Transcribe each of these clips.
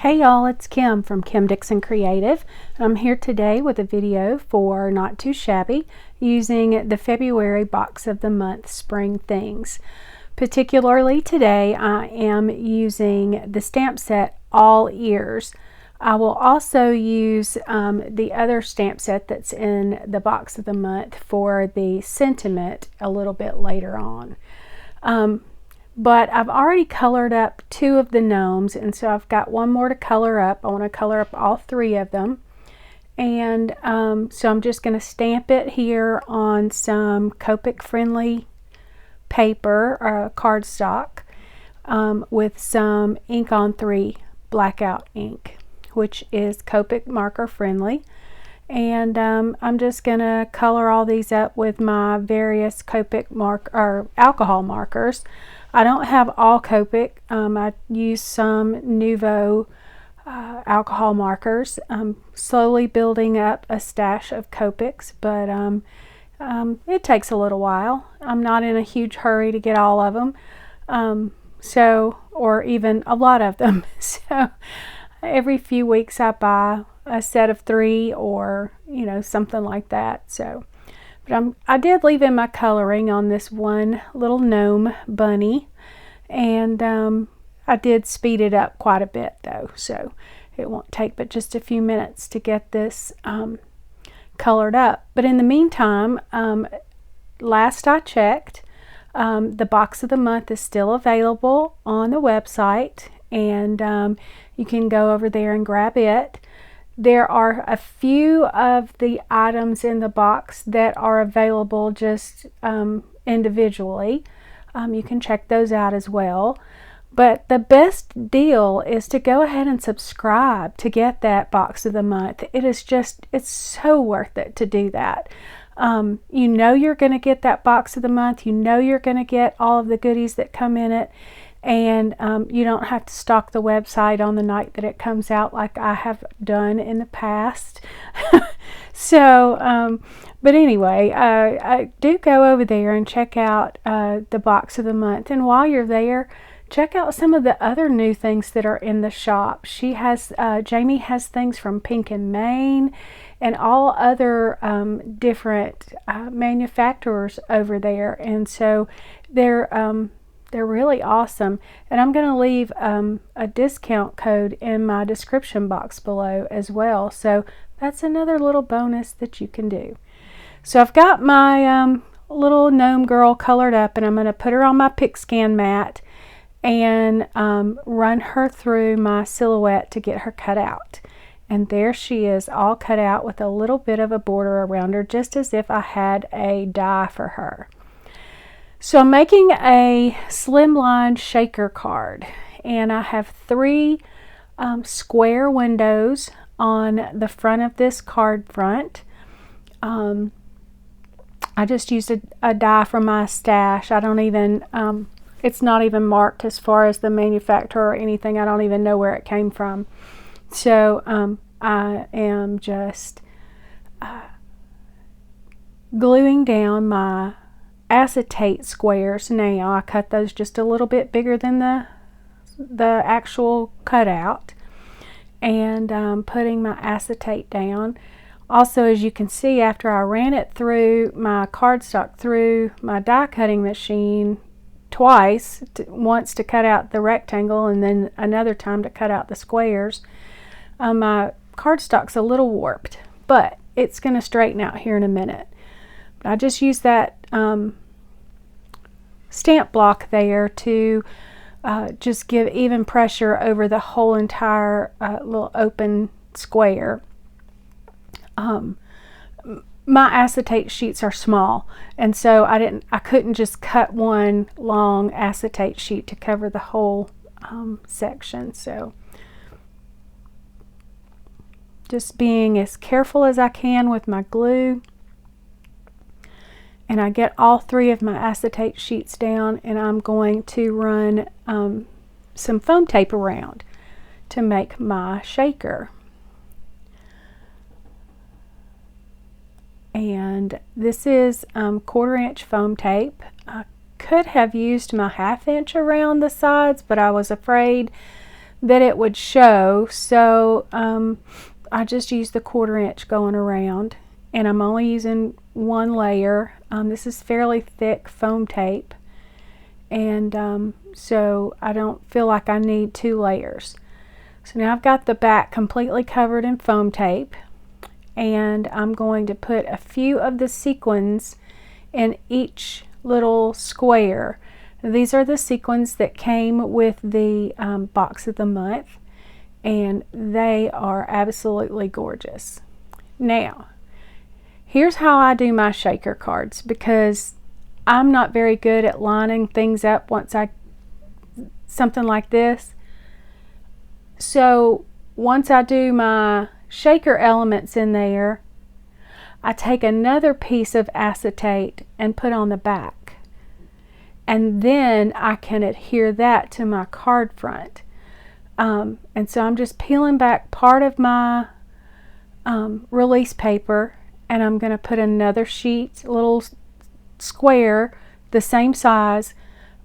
Hey y'all, it's Kim from Kim Dixon Creative. I'm here today with a video for Not Too Shabby using the February box of the month spring things. Particularly today I am using the stamp set All Ears. I will also use the other stamp set that's in the box of the month for the sentiment a little bit later on. But I've already colored up 2 of the gnomes, and so I've got 1 more to color up. I want to color up all 3 of them. And so I'm just going to stamp it here on some Copic friendly paper or cardstock with some ink on 3 blackout ink, which is Copic marker friendly. And I'm just going to color all these up with my various Copic alcohol markers. I don't have all Copic. I use some Nouveau alcohol markers. I'm slowly building up a stash of Copics, but it takes a little while. I'm not in a huge hurry to get all of them, or even a lot of them. So every few weeks I buy a set of 3 or something like that. So but I did leave in my coloring on this one little gnome bunny, and I did speed it up quite a bit though, so it won't take but just a few minutes to get this colored up. But in the meantime, last I checked, the box of the month is still available on the website, and you can go over there and grab it. There are a few of the items in the box that are available just individually. You can check those out as well. But the best deal is to go ahead and subscribe to get that box of the month. It's so worth it to do that. You know you're going to get that box of the month. You know you're going to get all of the goodies that come in it. And you don't have to stalk the website on the night that it comes out like I have done in the past. So, but anyway, I do go over there and check out the box of the month. And while you're there, check out some of the other new things that are in the shop. Jamie has things from Pink and Maine and all other different manufacturers over there. And so they're really awesome, and I'm going to leave a discount code in my description box below as well, so that's another little bonus that you can do. So I've got my little gnome girl colored up, and I'm going to put her on my pick scan mat and run her through my silhouette to get her cut out. And there she is, all cut out with a little bit of a border around her, just as if I had a die for her. So I'm making a Slimline shaker card, and I have 3 square windows on the front of this card front. I just used a die from my stash. I don't even, it's not even marked as far as the manufacturer or anything. I don't even know where it came from. So I am just gluing down my acetate squares now. I cut those just a little bit bigger than the actual cutout, and putting my acetate down. Also, as you can see, after I ran it through my cardstock through my die cutting machine twice, once to cut out the rectangle and then another time to cut out the squares, my cardstock's a little warped, but it's going to straighten out here in a minute. But I just use that stamp block there to just give even pressure over the whole entire little open square. My acetate sheets are small, and so I couldn't just cut one long acetate sheet to cover the whole section. So just being as careful as I can with my glue. And I get all 3 of my acetate sheets down, and I'm going to run some foam tape around to make my shaker. And this is 1/4 inch foam tape. I could have used my 1/2 inch around the sides, but I was afraid that it would show. So I just used the 1/4 inch going around, and I'm only using one layer. This is fairly thick foam tape, and so I don't feel like I need 2 layers. So now I've got the back completely covered in foam tape, and I'm going to put a few of the sequins in each little square. These are the sequins that came with the box of the month, and they are absolutely gorgeous. Now, here's how I do my shaker cards, because I'm not very good at lining things up something like this. So once I do my shaker elements in there, I take another piece of acetate and put on the back, and then I can adhere that to my card front. And so I'm just peeling back part of my release paper, and I'm going to put another sheet, a little square the same size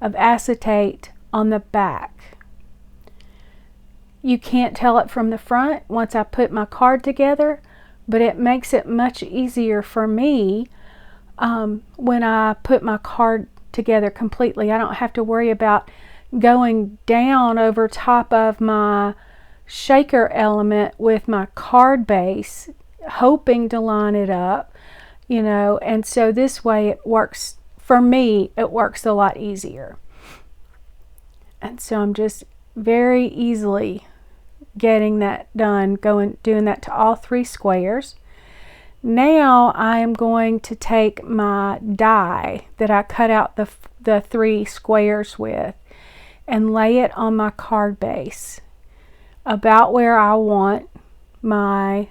of acetate on the back. You can't tell it from the front once I put my card together, but it makes it much easier for me when I put my card together completely. I don't have to worry about going down over top of my shaker element with my card base, hoping to line it up, you know, and so this way it works, for me, it works a lot easier. And so I'm just very easily getting that done, doing that to all 3 squares. Now I am going to take my die that I cut out the 3 squares with and lay it on my card base about where I want my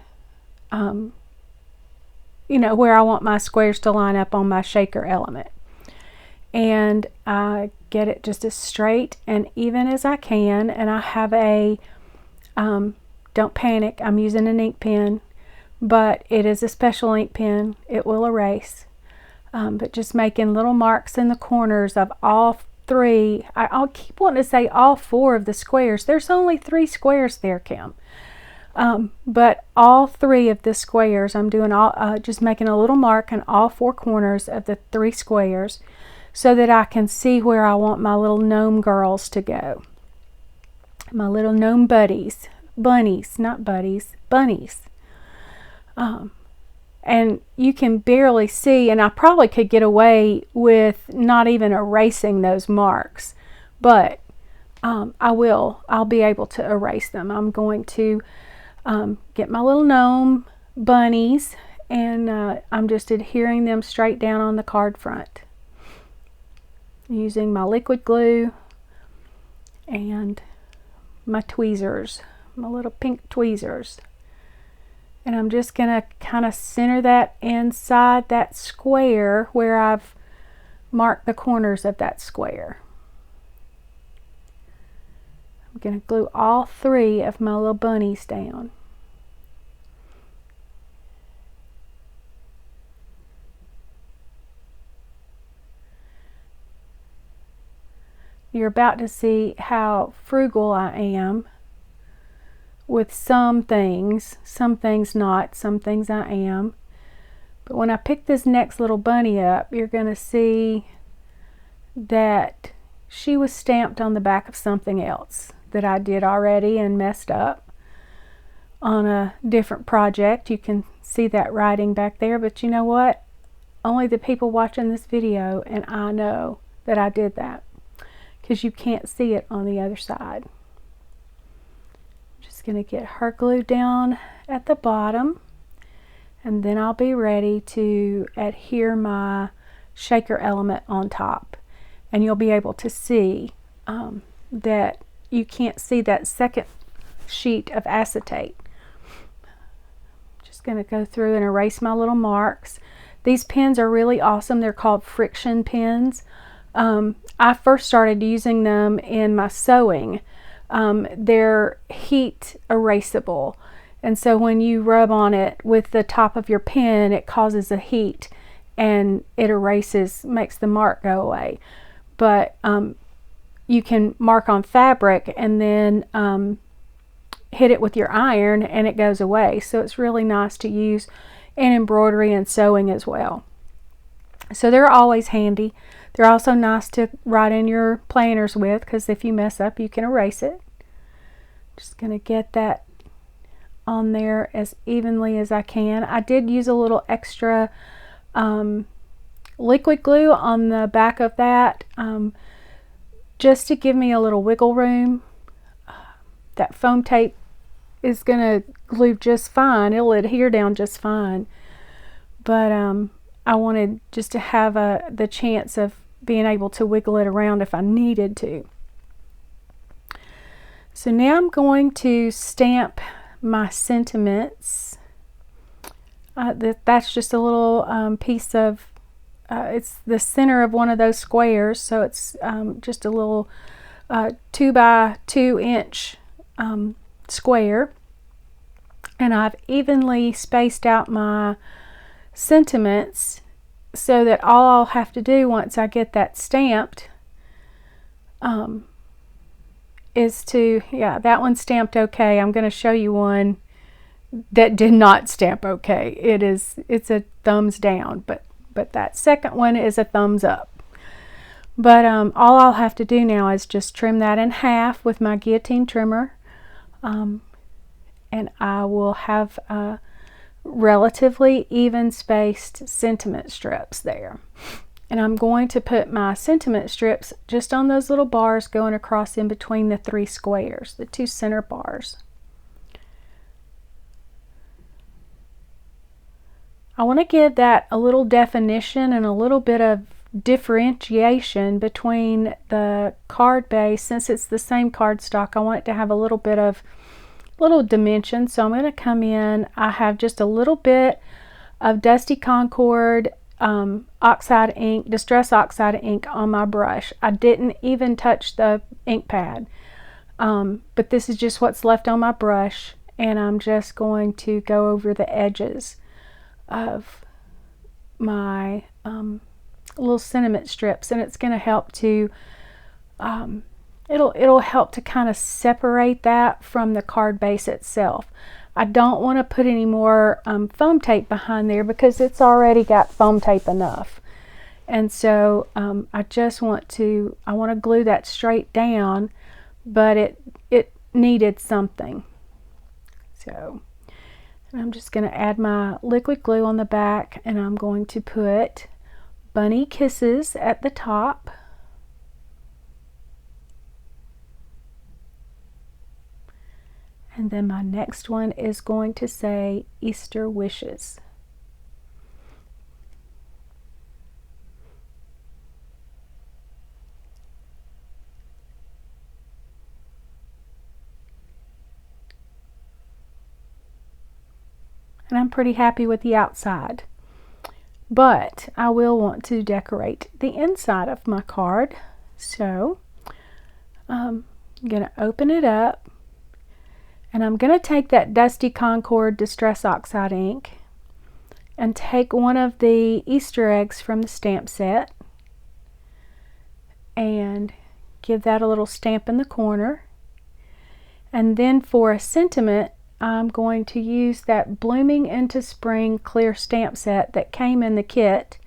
where I want my squares to line up on my shaker element, and I get it just as straight and even as I can. And I have a don't panic, I'm using an ink pen, but it is a special ink pen. It will erase, but just making little marks in the corners of all 3. I'll keep wanting to say all 4 of the squares. There's only 3 squares there, Kim. But all 3 of the squares, I'm doing just making a little mark in all 4 corners of the 3 squares, so that I can see where I want my little gnome girls to go. My little gnome bunnies, not buddies, bunnies. And you can barely see, and I probably could get away with not even erasing those marks, but I'll be able to erase them. I'm going to get my little gnome bunnies, and I'm just adhering them straight down on the card front using my liquid glue and my tweezers, my little pink tweezers. And I'm just going to kind of center that inside that square where I've marked the corners of that square. I'm going to glue all 3 of my little bunnies down. You're about to see how frugal I am with some things not, some things I am. But when I pick this next little bunny up, you're going to see that she was stamped on the back of something else that I did already and messed up on a different project. You can see that writing back there, but you know what? Only the people watching this video and I know that I did that, because you can't see it on the other side. I'm just going to get her glued down at the bottom, and then I'll be ready to adhere my shaker element on top. And you'll be able to see that you can't see that second sheet of acetate. Just going to go through and erase my little marks. These pens are really awesome. They're called friction pens. I first started using them in my sewing. They're heat erasable, and so when you rub on it with the top of your pen, it causes a heat and it erases, makes the mark go away. But you can mark on fabric and then hit it with your iron and it goes away. So it's really nice to use in embroidery and sewing as well. So they're always handy. They're also nice to write in your planners with, because if you mess up you can erase it. Just going to get that on there as evenly as I can. I did use a little extra liquid glue on the back of that just to give me a little wiggle room. That foam tape is going to glue just fine. It'll adhere down just fine. But I wanted just to have the chance of being able to wiggle it around if I needed to. So now I'm going to stamp my sentiments. That's just a little piece of, it's the center of one of those squares, so it's just a little 2 by 2 inch square, and I've evenly spaced out my sentiments so that all I'll have to do once I get that stamped is to, yeah, that one's stamped okay. I'm going to show you one that did not stamp okay. It's a thumbs down, but that second one is a thumbs up. But all I'll have to do now is just trim that in half with my guillotine trimmer, and I will have relatively even spaced sentiment strips there. And I'm going to put my sentiment strips just on those little bars going across in between the 3 squares, the 2 center bars. I want to give that a little definition and a little bit of differentiation between the card base. Since it's the same cardstock, I want it to have a little bit of dimension. So I'm going to come in, I have just a little bit of Dusty Concord oxide ink, Distress Oxide ink on my brush. I didn't even touch the ink pad, but this is just what's left on my brush, and I'm just going to go over the edges of my little sentiment strips, and it's going to help to it'll help to kind of separate that from the card base itself. I don't want to put any more foam tape behind there because it's already got foam tape enough, and so I want to glue that straight down, but it needed something. So I'm just going to add my liquid glue on the back, and I'm going to put Bunny Kisses at the top. And then my next one is going to say Easter Wishes. And I'm pretty happy with the outside, but I will want to decorate the inside of my card. So I'm going to open it up, and I'm going to take that Dusty Concord Distress Oxide ink and take one of the Easter eggs from the stamp set and give that a little stamp in the corner. And then for a sentiment, I'm going to use that Blooming into Spring clear stamp set that came in the kit,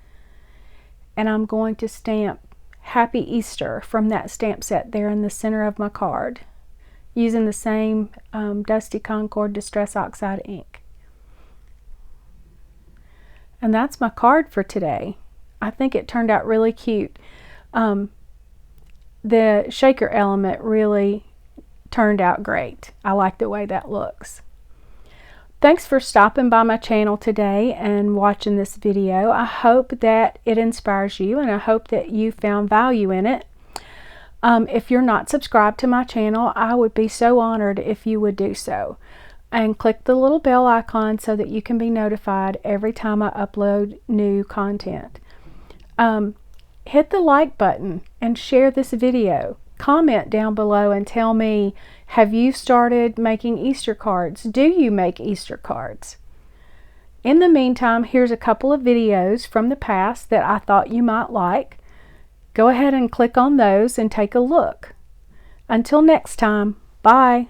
and I'm going to stamp Happy Easter from that stamp set there in the center of my card using the same Dusty Concord Distress Oxide ink. And that's my card for today. I think it turned out really cute. The shaker element really turned out great. I like the way that looks. Thanks for stopping by my channel today and watching this video. I hope that it inspires you, and I hope that you found value in it. If you're not subscribed to my channel, I would be so honored if you would do so. And click the little bell icon so that you can be notified every time I upload new content. Hit the like button and share this video. Comment down below and tell me, have you started making Easter cards? Do you make Easter cards? In the meantime, here's a couple of videos from the past that I thought you might like. go ahead and click on those and take a look. Until next time, bye.